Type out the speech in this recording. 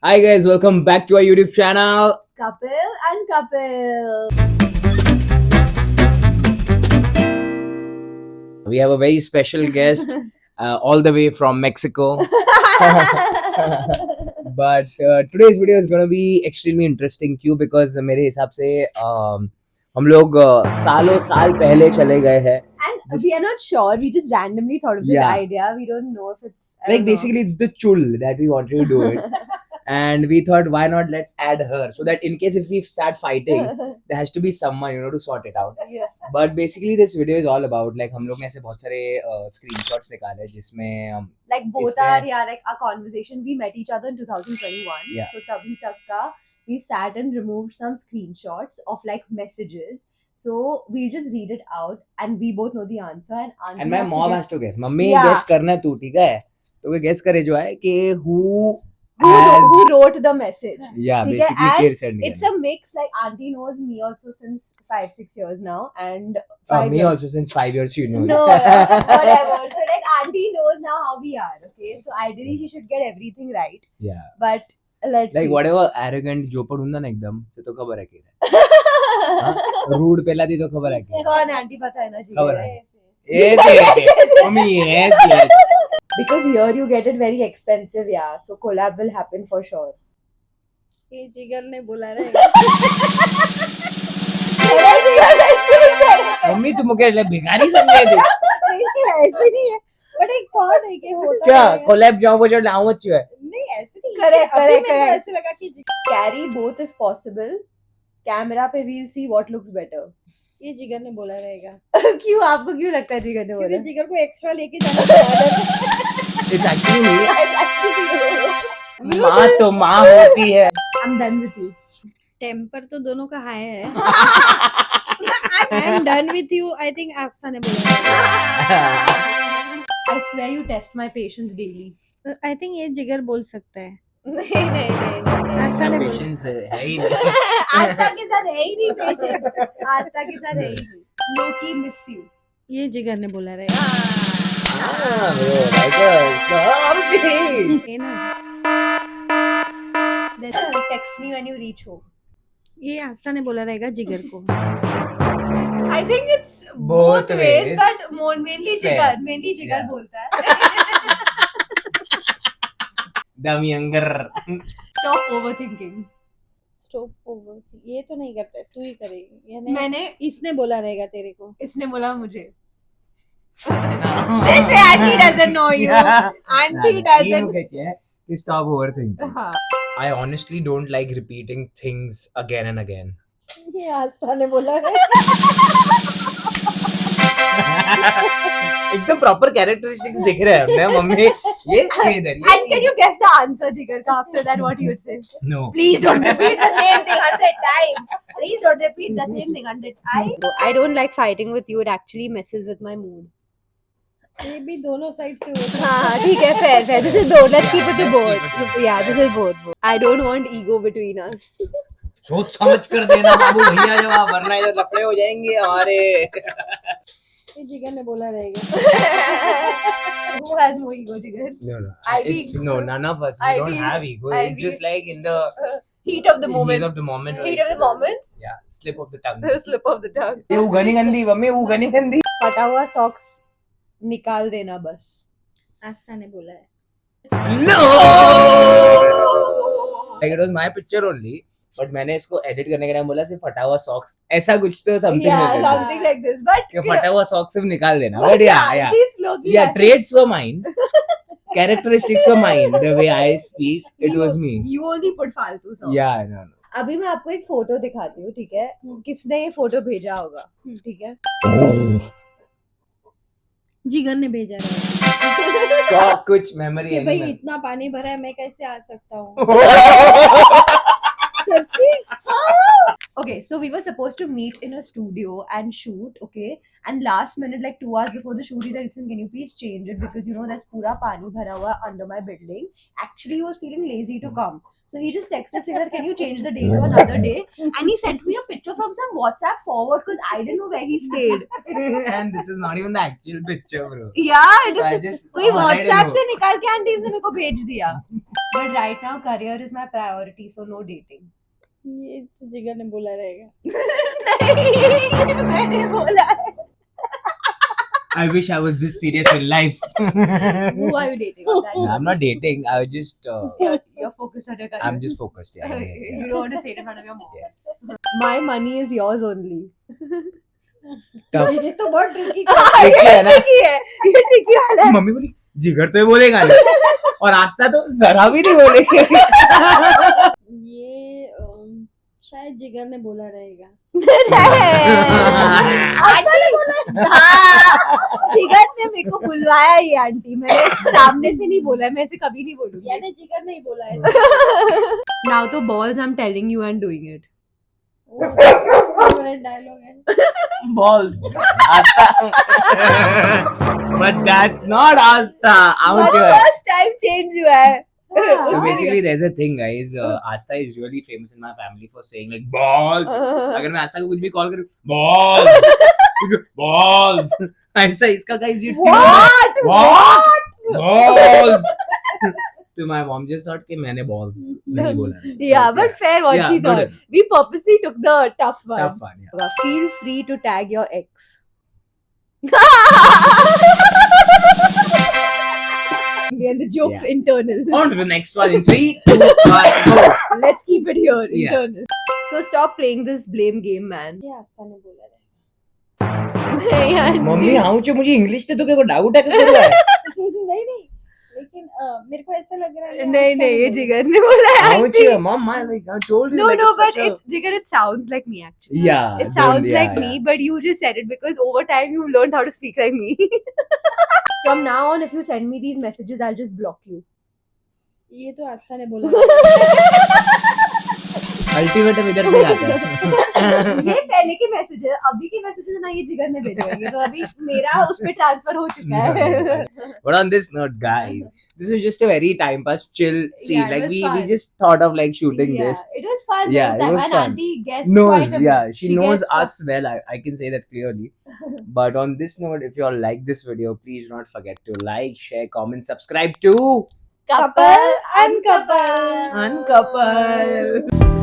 Hi guys, welcome back to our YouTube channel. Couple and couple. We have a very special guest, all the way from Mexico. But today's video is gonna be extremely interesting. क्यों? Because मेरे हिसाब से हम लोग सालों साल पहले चले गए हैं. And we are not sure. We just randomly thought of this Yeah. idea. We don't know if it's Like basically, it's the chul that we wanted to do it, and we thought, why not let's add her so that in case if we start fighting, there has to be someone to sort it out. Yeah. But basically this video is all about like हम लोग ने ऐसे बहुत सारे screenshots निकाले जिसमें like both इसमें- our like our conversation. We met each other in 2021. Yeah. So tabhi tak ka we sat and removed some screenshots of like messages. So we'll just read it out and we both know the answer and and my mom has to guess. Mummy Yeah. guess करना है तू ठीक है तो वो guess करे जो है कि who who has wrote the message. yeah ठीक है, basically and care send It's a mix. Like auntie knows me also since 5-6 years now, and me years. also since 5 years she knows. No, whatever. So like auntie knows now how we are. Okay, so ideally she should get everything right. Yeah. But let's Like see. whatever arrogant जो पर ਹੁੰਦਾ ना एकदम से तो खबर है कि रूड पहला दी तो खबर है कि कौन आंटी पता है ना जी खबर है yes mummy yes because here you get it very expensive, yeah, so collab will happen for sure. ये जिगर ने बोला रहेगा मम्मी तुम मुझे ले भिखारी समझे थे ऐसे नहीं है बट एक थॉट है कि होता क्या रहेगा। कोलैब जाओ वो जो नाउ अच्छी है नहीं ऐसे नहीं Correct, अभी correct, मेरे को correct. ऐसे लगा कि Carry both if possible. Camera पे we'll see what looks better. ये जिगर ने बोला रहेगा क्यों आपको क्यों लगता है जिगर ने क्योंकि बोला? जिगर को एक्स्ट्रा लेके जाना पड़ा इट्स एक्चुअली माँ तो माँ होती है I'm done with you. Temper तो दोनों का हाई है I am done with you I think Aastha ने बोला I swear you test my patience daily. I think ये जिगर बोल सकता है नहीं नहीं नहीं नहीं आस्था ने बोला पेशेंस है ही नहीं आस्था के साथ है ही नहीं पेशेंस आस्था के साथ है ही नहीं लोकी मिस यू ये जिगर ने बोला रहेगा हाँ bro like something ये ना text me when you reach home. ये आस्था ने बोला रहेगा जिगर को I think it's Both both ways, ways. but mainly Fair. जिगर Yeah. बोलता है. दम younger Stop overthinking. Stop over ये तो नहीं करता है, तू ही करेगी यानी मैंने इसने बोला रहेगा तेरे को इसने बोला मुझे. They say auntie doesn't know you. Auntie doesn't. Stop overthinking. हाँ. I honestly don't like repeating things again and again. ये आस्था ने बोला है एकदम प्रॉपर कैरेक्टरिस्टिक्स दिख रहे हैं हमने मम्मी ये इधर And can you guess the answer, Jigar? After that, what you would say? No Please don't repeat the same thing 100 times. Please don't repeat the same thing 100 times. I don't like fighting with you. It actually messes with my mood. ये भी दोनों side से होता है हाँ ठीक है fair fair. This is both. Let's keep it to Let's both. keep it to Yeah, this is both. I don't want ego between us. सोच समझ कर देना बाबू भैया जवाब वरना इधर लफड़े हो जाएंगे हमारे ये जिगर ने बोला रहेगा Who has more ego, Jigar? no no I it's think- no none of us we I don't think- have ego I it's just think- like in the Heat of the heat moment. of the moment Heat of the moment. yeah slip of the tongue The slip of the tongue. ये उगनी गंदी mummy उगनी गंदी फटा हुआ socks निकाल देना बस. आस्था ने बोला है No! Like it was my picture only, but मैंने इसको edit करने के टाइम बोला सिर्फ फटा हुआ socks ऐसा कुछ तो something Yeah, रहता है something like this. But कि फटा हुआ socks सिर्फ निकाल देना but yeah she's Loki. yeah traits were mine characteristics were mine the way I speak it was me You only put फालतू socks. yeah no अभी मैं आपको एक फोटो दिखाती हूँ, ठीक है? किसने ये फोटो भेजा होगा, ठीक है? जिगर ने भेजा रहेगा तो कुछ memory कि है भाई नहीं इतना पानी भरा है मैं कैसे आ सकता हूँ मैं- सच्ची Okay, so we were supposed to meet in a studio and shoot, okay? And last minute, like 2 hours before the shoot, he said, listen, can you please change it? Because, you know, there's pura pani bhara hua under my building. Actually, he was feeling lazy to come. So he just texted saying that, can you change the date to another day? And he sent me a picture from some WhatsApp forward because I didn't know where he stayed. And this is not even the actual picture, bro. Yeah, So I just just कोई all I WhatsApp know. से निकाल के aunty ने मेरे को भेज दिया. But right now, career is my priority, so no dating. ये तो जिगर ने बोला रहेगा. नहीं, मैंने बोला है. I wish I was this serious in life. Who are you dating on that? I'm not dating. I was just. You're focused on your career. I'm just focused. Yeah. You don't want to say it in front of your mom. Yes. My money is yours only. Tough. ये तो बहुत tricky Tricky है ना? tricky है. ये tricky वाला है. Mummy बोली जिगर तो ये बोलेगा नहीं और आस्था तो जरा भी नहीं बोलेगी. ये शायद जिगर ने बोला रहेगा. जिगर ने मेरे को बुलवाया ये आंटी. मैंने सामने से नहीं बोला है. मैं ऐसे कभी नहीं बोलूंगी. यानी जिगर नहीं बोला है. Now the balls I'm telling you and doing it. वो favorite dialogue है. Balls. Asta. But that's not Asta. Ouch. First time change हुआ है. So basically, there's a thing, guys. Asta is really famous in my family for saying like balls. अगर मैं आस्था को कुछ भी call करूँ balls, balls. ऐसा इसका guys you what balls. So my mom just thought कि मैंने balls नहीं बोला. Yeah, but fair what Yeah, she but thought. We purposely took the tough one. tough one. Yeah. Feel free to tag your ex. And the joke's Yeah. internal. On to the next one in 3, 2, 1, go. Let's keep it here, Yeah. internal. So stop playing this blame game, man. ये आस्था ने बोला रहेगा. नहीं यार. Mummy हाँ मुझे English से तो क्या डाउट है कि क्या है नहीं लेकिन मेरे को ऐसा लग रहा है नहीं ये जिगर ने बोला है हाँ aunty. mom like I told you No, like no, it's but such a- Jigar, it sounds like me actually. yeah It sounds yeah, like me, but you just said it because over time you've learned how to speak like me. From now on, if you send me these messages, I'll just block you. ये तो आस्था ने बोला. Ultimate इधर से आता है ये पहले के मैसेजेस, अभी के मैसेजेस ना ये जिगर ने भेजे हैं. ये तो अभी मेरा उस पे ट्रांसफर हो चुका है. But on this note, guys, this was just a very time pass, chill scene. Yeah, it like was we fun. just thought of like shooting Yeah, this. it was fun. Yeah, There it was was that one fun. auntie guessed Knows, quite a bit. yeah, she knows guessed us well. I can say that clearly. But on this note, if you all like this video, please do not forget to like, share, comment, subscribe to Couple Uncouple. Uncouple.